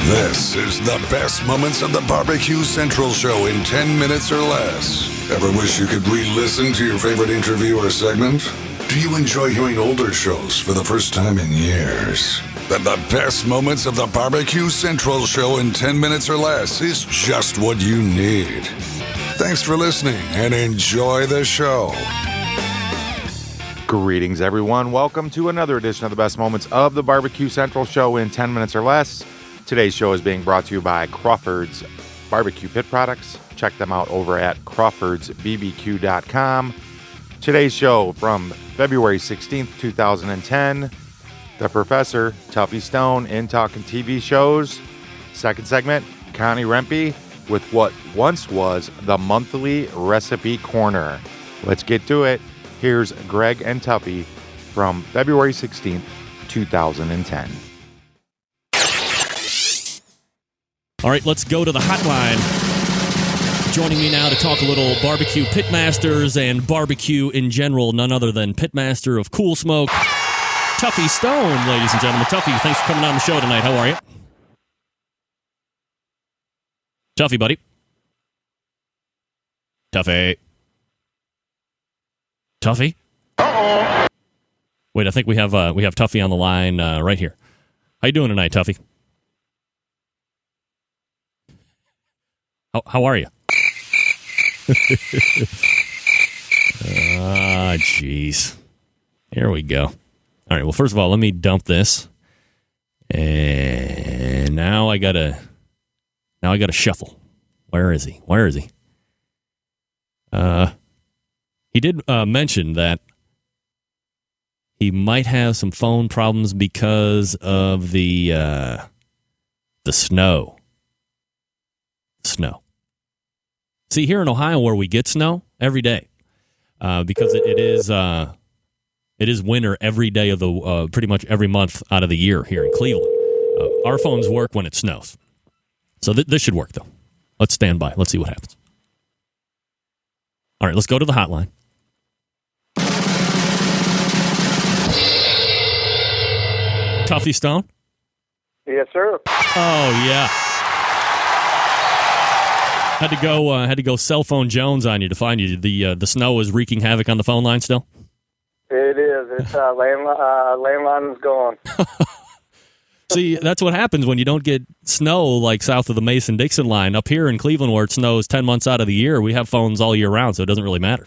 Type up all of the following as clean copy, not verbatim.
This is the best moments of the Barbecue Central show in 10 minutes or less. Ever wish you could re-listen to your favorite interview or segment? Do you enjoy hearing older shows for the first time in years? Then the best moments of the Barbecue Central show in 10 minutes or less is just what you need. Thanks for listening and enjoy the show. Greetings, everyone. Welcome to another edition of the best moments of the Barbecue Central show in 10 minutes or less. Today's show is being brought to you by Crawford's Barbecue Pit Products. Check them out over at crawfordsbbq.com. Today's show from February 16th, 2010. The Professor, Tuffy Stone, in Talking TV Shows. Second segment, Connie Rempe with what once was the monthly Recipe Corner. Let's get to it. Here's Greg and Tuffy from February 16th, 2010. All right, let's go to the hotline. Joining me now to talk a little barbecue pitmasters and barbecue in general, none other than Pitmaster of Cool Smoke, Tuffy Stone, ladies and gentlemen. Tuffy, thanks for coming on the show tonight. How are you? Tuffy, buddy. Tuffy. Tuffy? Uh-oh. Wait, I think we have Tuffy on the line right here. How you doing tonight, Tuffy? How are you? Ah, jeez. Here we go. All right, well, first of all, let me dump this. And now I gotta shuffle. Where is he? He did mention that he might have some phone problems because of the snow. See, here in Ohio where we get snow every day, because it is winter every day of the pretty much every month out of the year here in Cleveland. Our phones work when it snows, so this should work though. Let's stand by. Let's see what happens. All right, let's go to the hotline. Tuffy Stone? Yes, sir. Oh, yeah. Had to go cell phone Jones on you to find you. The snow is wreaking havoc on the phone line still? It is. It's landline is gone. See, that's what happens when you don't get snow like south of the Mason-Dixon line. Up here in Cleveland where it snows 10 months out of the year, we have phones all year round, so it doesn't really matter.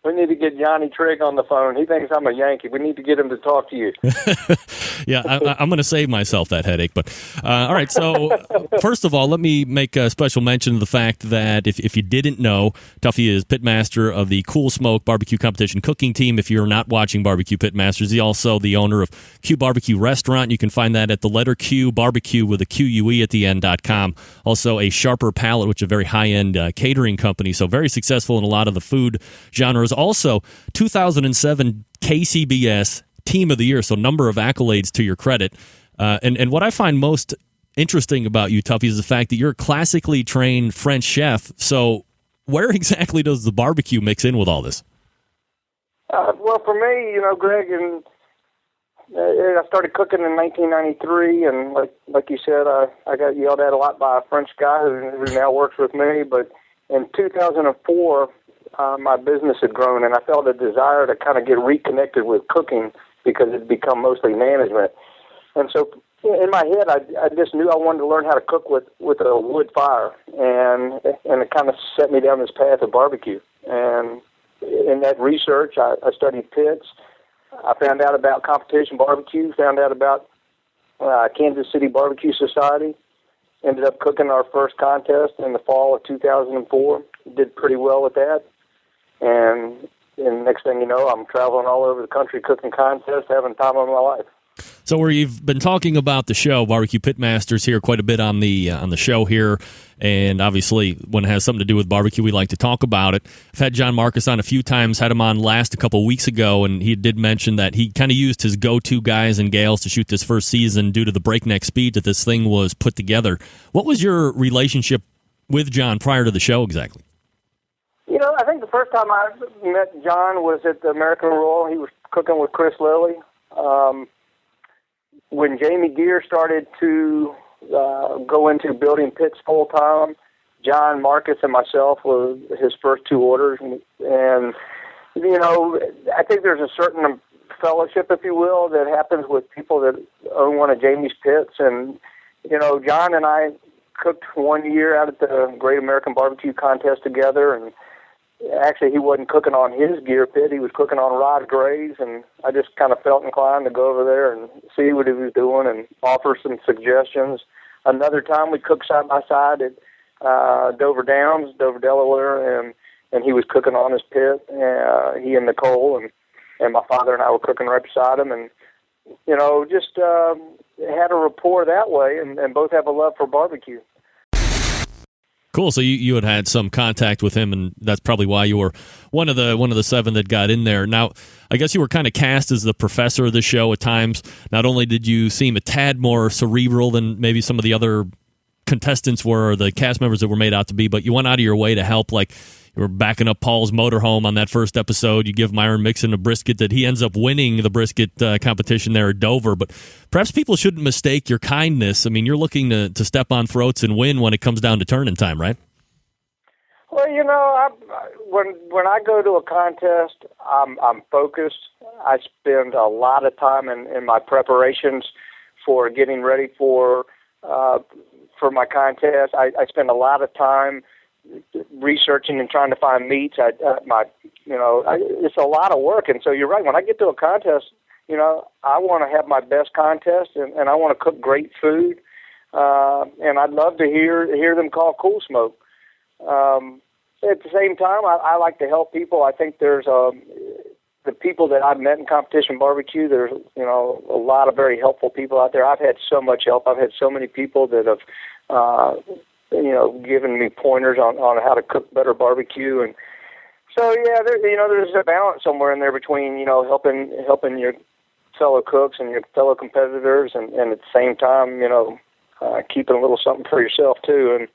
We need to get Johnny Trigg on the phone. He thinks I'm a Yankee. We need to get him to talk to you. Yeah, I'm going to save myself that headache. But all right, so first of all, let me make a special mention of the fact that if you didn't know, Tuffy is pitmaster of the Cool Smoke Barbecue Competition cooking team. If you're not watching Barbecue Pitmasters, he's also the owner of Q Barbecue Restaurant. You can find that at the letter Q Barbecue with a QUE at the end.com. Also a Sharper Palate, which is a very high-end catering company, so very successful in a lot of the food genres. Also, 2007 KCBS Team of the Year, so number of accolades to your credit. And what I find most interesting about you, Tuffy, is the fact that you're a classically trained French chef. So where exactly does the barbecue mix in with all this? Well, for me, Greg, and I started cooking in 1993, and like you said, I got yelled at a lot by a French guy who now works with me. But in 2004, my business had grown, and I felt a desire to kind of get reconnected with cooking because it had become mostly management. And so in my head, I just knew I wanted to learn how to cook with a wood fire, and it kind of set me down this path of barbecue. And in that research, I studied pits. I found out about competition barbecue, found out about Kansas City Barbecue Society, ended up cooking our first contest in the fall of 2004, did pretty well with that. And next thing you know, I'm traveling all over the country cooking contests, having the time of my life. So where you've been talking about the show, Barbecue Pitmasters, here quite a bit on the show here, and obviously when it has something to do with barbecue, we like to talk about it. I've had John Marcus on a few times, had him on last a couple weeks ago, and he did mention that he kind of used his go-to guys and gals to shoot this first season due to the breakneck speed that this thing was put together. What was your relationship with John prior to the show exactly? I think the first time I met John was at the American Royal. He was cooking with Chris Lilly. When Jamie Geer started to go into building pits full time. John, Marcus, and myself were his first two orders, and I think there's a certain fellowship, if you will, that happens with people that own one of Jamie's pits. And John and I cooked 1 year out at the Great American Barbecue Contest together, and actually he wasn't cooking on his gear pit, he was cooking on Rod Gray's, and I just kind of felt inclined to go over there and see what he was doing and offer some suggestions. Another time we cooked side by side at Dover Downs, Dover, Delaware, and he was cooking on his pit, he and Nicole, and my father and I were cooking right beside him, and just had a rapport that way, and both have a love for barbecue. Cool. So you had some contact with him, and that's probably why you were one of the seven that got in there. Now, I guess you were kind of cast as the professor of the show at times. Not only did you seem a tad more cerebral than maybe some of the other contestants were, or the cast members that were made out to be, but you went out of your way to help. Like, you were backing up Paul's motorhome on that first episode. You give Myron Mixon a brisket that he ends up winning the brisket competition there at Dover. But perhaps people shouldn't mistake your kindness. I mean, you're looking to step on throats and win when it comes down to turning time, right? Well, when I go to a contest, I'm focused. I spend a lot of time in my preparations for getting ready for my contest. I spend a lot of time researching and trying to find meats. It's a lot of work, and so you're right. When I get to a contest, I want to have my best contest, and I want to cook great food, and I'd love to hear them call Cool Smoke. At the same time, I like to help people. I think there's the people that I've met in competition barbecue. There's a lot of very helpful people out there. I've had so much help. I've had so many people that have given me pointers on how to cook better barbecue. And so, yeah, there's a balance somewhere in there between, helping your fellow cooks and your fellow competitors, and at the same time, keeping a little something for yourself too. And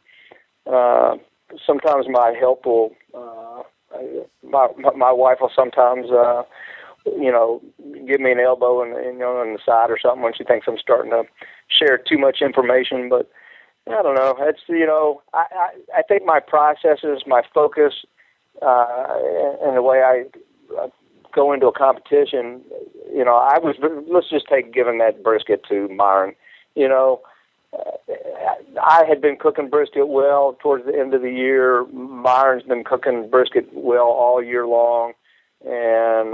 sometimes my help will, my wife will sometimes, give me an elbow in the side or something when she thinks I'm starting to share too much information. But I don't know. It's I think my processes, my focus, and the way I go into a competition. Let's just take giving that brisket to Myron. I had been cooking brisket well towards the end of the year. Myron's been cooking brisket well all year long, and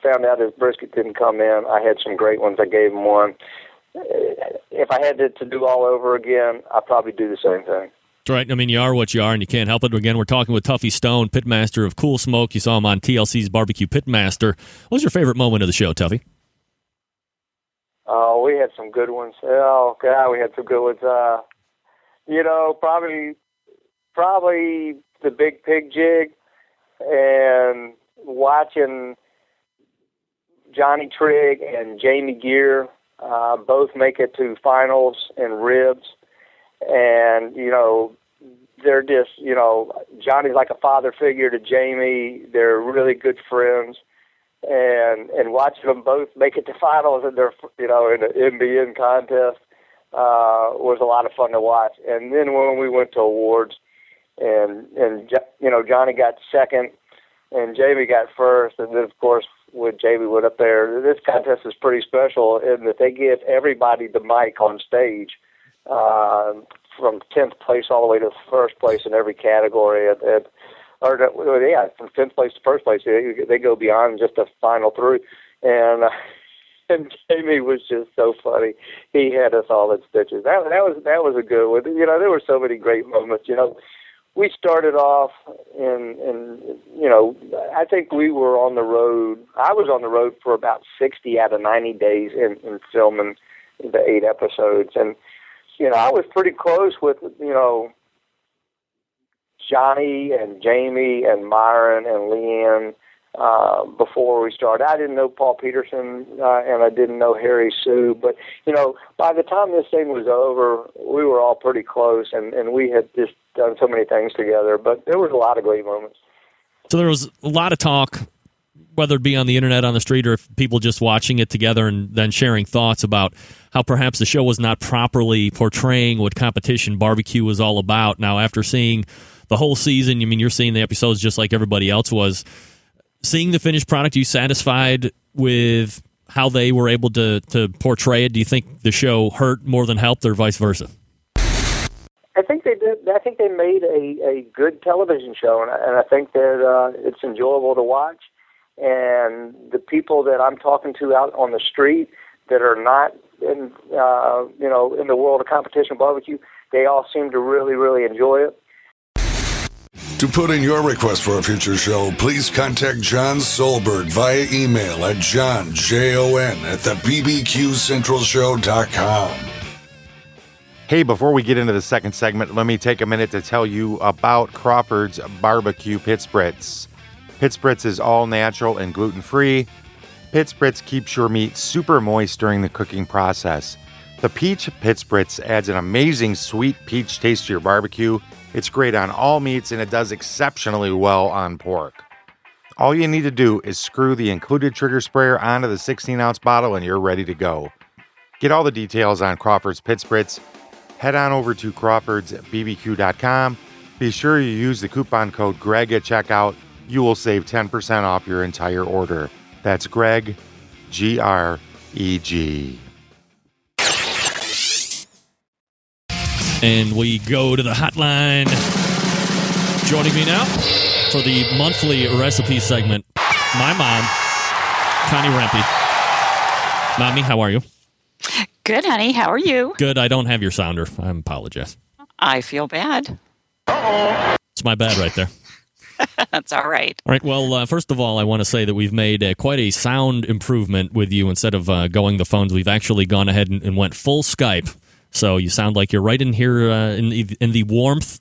found out his brisket didn't come in. I had some great ones. I gave him one. If I had to do all over again, I'd probably do the same thing. That's right. I mean, you are what you are, and you can't help it. Again, we're talking with Tuffy Stone, Pitmaster of Cool Smoke. You saw him on TLC's Barbecue Pitmaster. What was your favorite moment of the show, Tuffy? Oh, we had some good ones. Oh, God, we had some good ones. Probably the Big Pig Jig, and watching Johnny Trigg and Jamie Gear both make it to finals in ribs. And, they're just, Johnny's like a father figure to Jamie. They're really good friends. And watching them both make it to finals in their, in an MBN contest was a lot of fun to watch. And then when we went to awards, and Johnny got second, and Jamie got first, and then of course when Jamie went up there, this contest is pretty special in that they give everybody the mic on stage, from 10th place all the way to first place in every category. From 10th place to first place, they go beyond just the final three. And Jamie was just so funny. He had us all in stitches. That was a good one. There were so many great moments. We started off I think we were on the road. I was on the road for about 60 out of 90 days in filming the 8 episodes. And, I was pretty close with, Johnny and Jamie and Myron and Leanne before we started. I didn't know Paul Peterson and I didn't know Harry Sue, but by the time this thing was over, we were all pretty close, and we had just done so many things together. But there was a lot of great moments. So there was a lot of talk whether it be on the internet, on the street, or if people just watching it together and then sharing thoughts about how perhaps the show was not properly portraying what competition barbecue was all about. Now, after seeing the whole season, you're seeing the episodes just like everybody else was. Seeing the finished product, are you satisfied with how they were able to portray it? Do you think the show hurt more than helped, or vice versa? I think they did. I think they made a good television show, and I think that it's enjoyable to watch. And the people that I'm talking to out on the street that are not in in the world of competition barbecue, they all seem to really, really enjoy it. To put in your request for a future show, please contact John Solberg via email at johnjon@thebbqcentralshow.com. Hey, before we get into the second segment, let me take a minute to tell you about Crawford's Barbecue Pit Spritz. Pit Spritz is all natural and gluten-free. Pit Spritz keeps your meat super moist during the cooking process. The Peach Pit Spritz adds an amazing sweet peach taste to your barbecue. It's great on all meats, and it does exceptionally well on pork. All you need to do is screw the included trigger sprayer onto the 16-ounce bottle, and you're ready to go. Get all the details on Crawford's Pit Spritz. Head on over to crawfordsbbq.com. Be sure you use the coupon code GREG at checkout. You will save 10% off your entire order. That's Greg, G-R-E-G. And we go to the hotline. Joining me now for the monthly recipe segment, my mom, Connie Rempe. Mommy, how are you? Good, honey. How are you? Good. I don't have your sounder. I apologize. I feel bad. It's my bad right there. That's all right. All right. Well, first of all, I want to say that we've made quite a sound improvement with you. Instead of going the phones, we've actually gone ahead and went full Skype. So you sound like you're right in here in the warmth,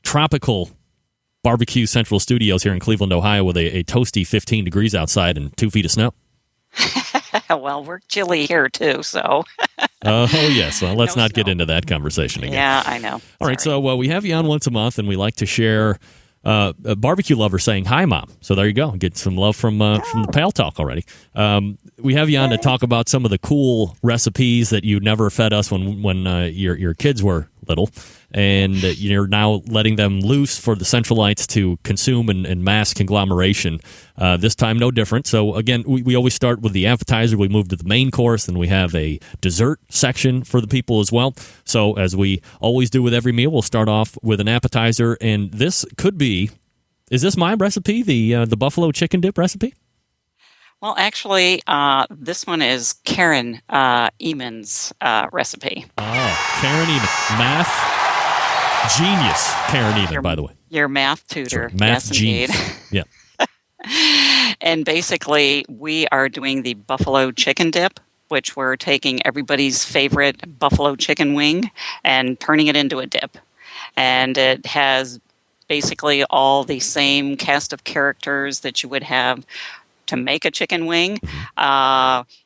tropical BBQ Central Studios here in Cleveland, Ohio, with a toasty 15 degrees outside and 2 feet of snow. Well, we're chilly here, too, so. Oh, yes. Well, let's No not get snow. into that conversation again. Yeah, I know. All right, so we have you on once a month, and we like to share a barbecue lover saying, hi, Mom. So there you go. Get some love from the Pal Talk already. We have you on to talk about some of the cool recipes that you never fed us when your kids were little, and you're now letting them loose for the Centralites to consume in mass conglomeration. This time, no different. So again, we always start with the appetizer. We move to the main course, and we have a dessert section for the people as well. So as we always do with every meal, we'll start off with an appetizer, and this could be, is this my recipe, the buffalo chicken dip recipe? Well, actually, this one is Karen Eamon's recipe. Oh, Karen Eamon. Math genius, Karen Eamon, by the way. Your math tutor. Sorry, math yes, genius. indeed. Yeah. And basically, we are doing the buffalo chicken dip, which we're taking everybody's favorite buffalo chicken wing and turning it into a dip. And it has basically all the same cast of characters that you would have to make a chicken wing.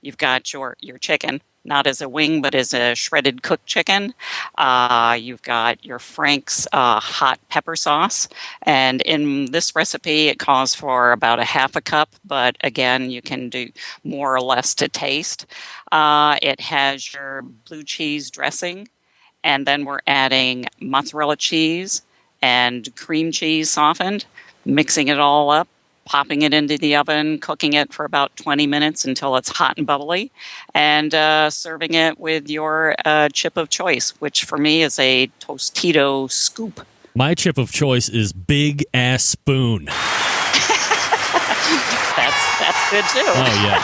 You've got your chicken, not as a wing, but as a shredded cooked chicken. You've got your Frank's hot pepper sauce. And in this recipe, it calls for about a half a cup, but again, you can do more or less to taste. It has your blue cheese dressing, and then we're adding mozzarella cheese and cream cheese softened, mixing it all up, popping it into the oven, cooking it for about 20 minutes until it's hot and bubbly, and serving it with your chip of choice, which for me is a Tostito scoop. My chip of choice is Big Ass Spoon. That's good too. Oh, yeah.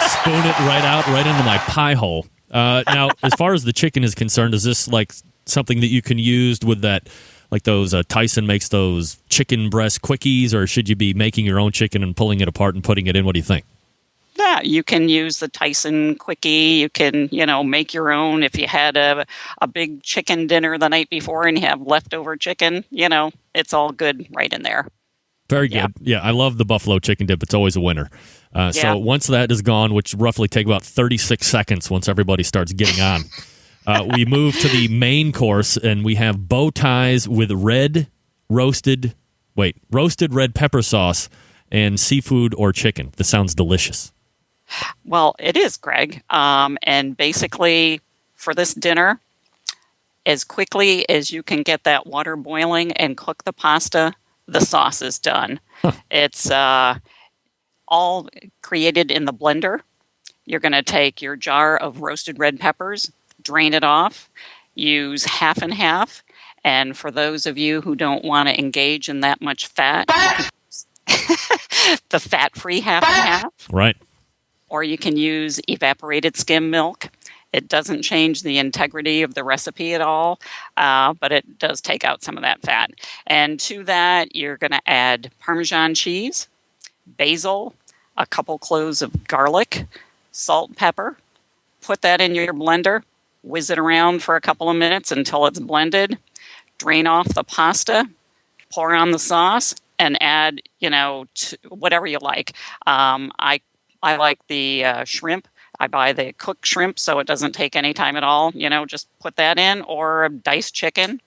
Spoon it right into my pie hole. Now, as far as the chicken is concerned, is this like something that you can use with that, like those Tyson makes those chicken breast quickies, or should you be making your own chicken and pulling it apart and putting it in? What do you think? Yeah, you can use the Tyson quickie. You can, make your own. If you had a big chicken dinner the night before and you have leftover chicken, it's all good right in there. Very good. Yeah, I love the buffalo chicken dip. It's always a winner. So once that is gone, which roughly take about 36 seconds once everybody starts getting on, we move to the main course, and we have bow ties with roasted red pepper sauce and seafood or chicken. This sounds delicious. Well, it is, Greg. And basically, for this dinner, as quickly as you can get that water boiling and cook the pasta, the sauce is done. Huh. It's all created in the blender. You're going to take your jar of roasted red peppers, drain it off, use half and half. And for those of you who don't want to engage in that much fat, the fat-free half and half. Right. Or you can use evaporated skim milk. It doesn't change the integrity of the recipe at all, but it does take out some of that fat. And to that, you're going to add Parmesan cheese, basil, a couple cloves of garlic, salt, pepper. Put that in your blender, whiz it around for a couple of minutes until it's blended. Drain off the pasta, pour on the sauce, and add, whatever you like. I like the shrimp. I buy the cooked shrimp, so it doesn't take any time at all. Just put that in, or a diced chicken.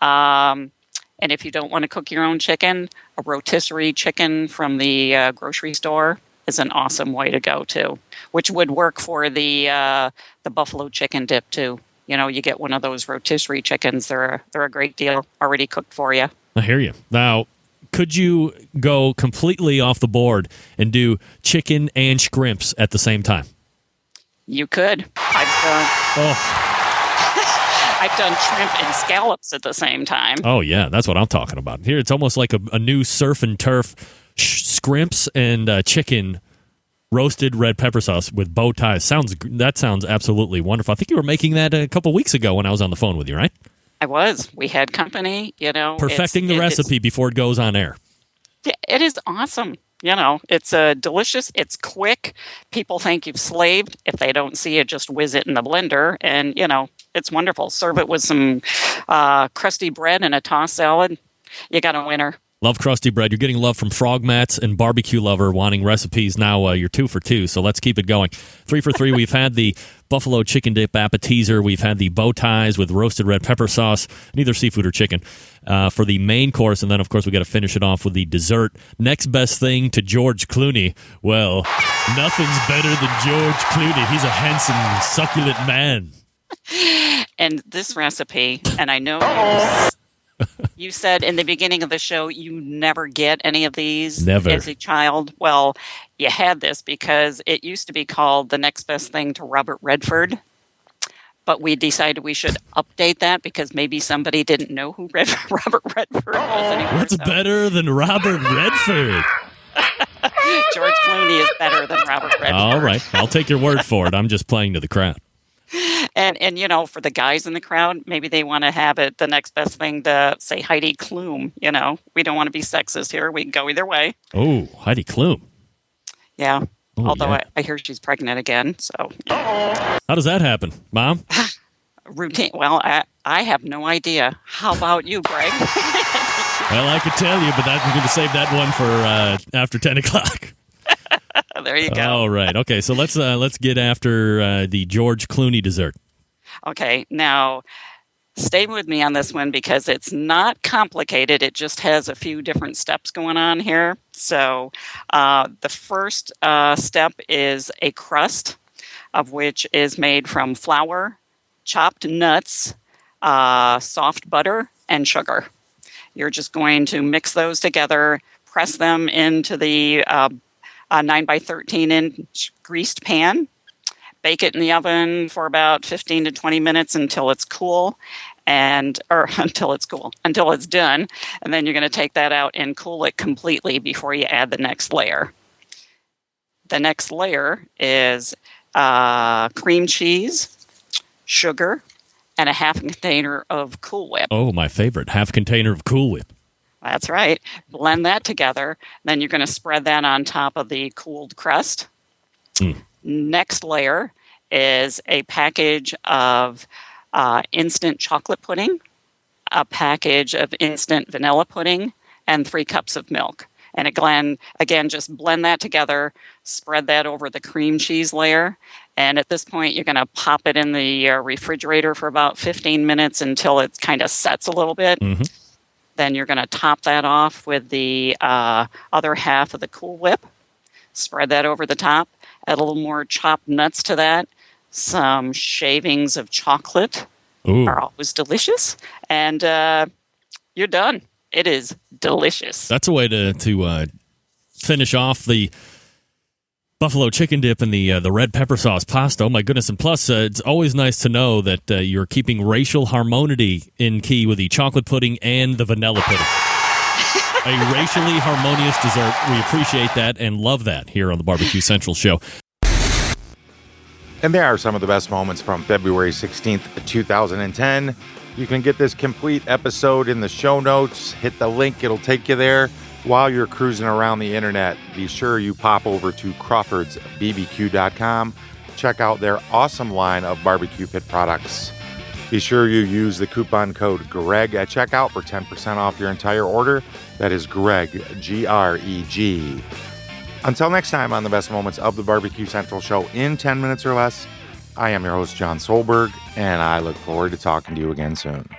And if you don't want to cook your own chicken, a rotisserie chicken from the grocery store is an awesome way to go too, which would work for the buffalo chicken dip too. You get one of those rotisserie chickens. They're a great deal, already cooked for you. I hear you. Now, could you go completely off the board and do chicken and shrimps at the same time? You could. I've done shrimp and scallops at the same time. Oh, yeah. That's what I'm talking about. Here, it's almost like a new surf and turf shrimps and chicken roasted red pepper sauce with bow ties. That sounds absolutely wonderful. I think you were making that a couple weeks ago when I was on the phone with you, right? I was. We had company, Perfecting the recipe before it goes on air. It is awesome. It's delicious. It's quick. People think you've slaved. If they don't see it, just whiz it in the blender. And, it's wonderful. Serve it with some crusty bread and a tossed salad. You got a winner. Love crusty bread. You're getting love from Frog Mats and Barbecue Lover wanting recipes. Now you're 2 for 2, so let's keep it going. 3 for 3, we've had the buffalo chicken dip appetizer. We've had the bow ties with roasted red pepper sauce, neither seafood or chicken, for the main course. And then, of course, we got to finish it off with the dessert. Next best thing to George Clooney. Well, nothing's better than George Clooney. He's a handsome, succulent man. And this recipe, and I know you said in the beginning of the show you never get any of these as a child. Well, you had this because it used to be called the next best thing to Robert Redford. But we decided we should update that because maybe somebody didn't know who Robert Redford was anymore. What's better than Robert Redford? George Clooney is better than Robert Redford. All right. I'll take your word for it. I'm just playing to the crowd. And for the guys in the crowd, maybe they want to have it the next best thing to say Heidi Klum. We don't want to be sexist here. We can go either way. Oh, Heidi Klum. Yeah. Oh, although yeah. I hear she's pregnant again. So. Yeah. How does that happen, Mom? Routine. Well, I have no idea. How about you, Greg? Well, I could tell you, but I'm going to save that one for after 10 o'clock. There you go. All right. Okay. So let's get after the George Clooney dessert. Okay. Now, stay with me on this one because it's not complicated. It just has a few different steps going on here. So the first step is a crust, of which is made from flour, chopped nuts, soft butter, and sugar. You're just going to mix those together, press them into the 9 by 13 inch greased pan. Bake it in the oven for about 15 to 20 minutes until it's cool, until it's done. And then you're going to take that out and cool it completely before you add the next layer. The next layer is cream cheese, sugar, and a half container of Cool Whip. Oh, my favorite, half container of Cool Whip. That's right. Blend that together. Then you're going to spread that on top of the cooled crust. Next layer is a package of instant chocolate pudding, a package of instant vanilla pudding, and 3 cups of milk. And again, just blend that together, spread that over the cream cheese layer. And at this point, you're going to pop it in the refrigerator for about 15 minutes until it kind of sets a little bit. Mm-hmm. Then you're going to top that off with the other half of the Cool Whip. Spread that over the top. Add a little more chopped nuts to that. Some shavings of chocolate are always delicious. And you're done. It is delicious. That's a way to finish off the buffalo chicken dip and the red pepper sauce pasta. Oh, my goodness. And plus, it's always nice to know that you're keeping racial harmony in key with the chocolate pudding and the vanilla pudding. A racially harmonious dessert. We appreciate that and love that here on the Barbecue Central Show. And there are some of the best moments from February 16th, 2010. You can get this complete episode in the show notes. Hit the link, it'll take you there. While you're cruising around the internet, be sure you pop over to CrawfordsBBQ.com. Check out their awesome line of barbecue pit products. Be sure you use the coupon code GREG at checkout for 10% off your entire order. That is GREG, G-R-E-G. Until next time on the best moments of the Barbecue Central Show in 10 minutes or less, I am your host, John Solberg, and I look forward to talking to you again soon.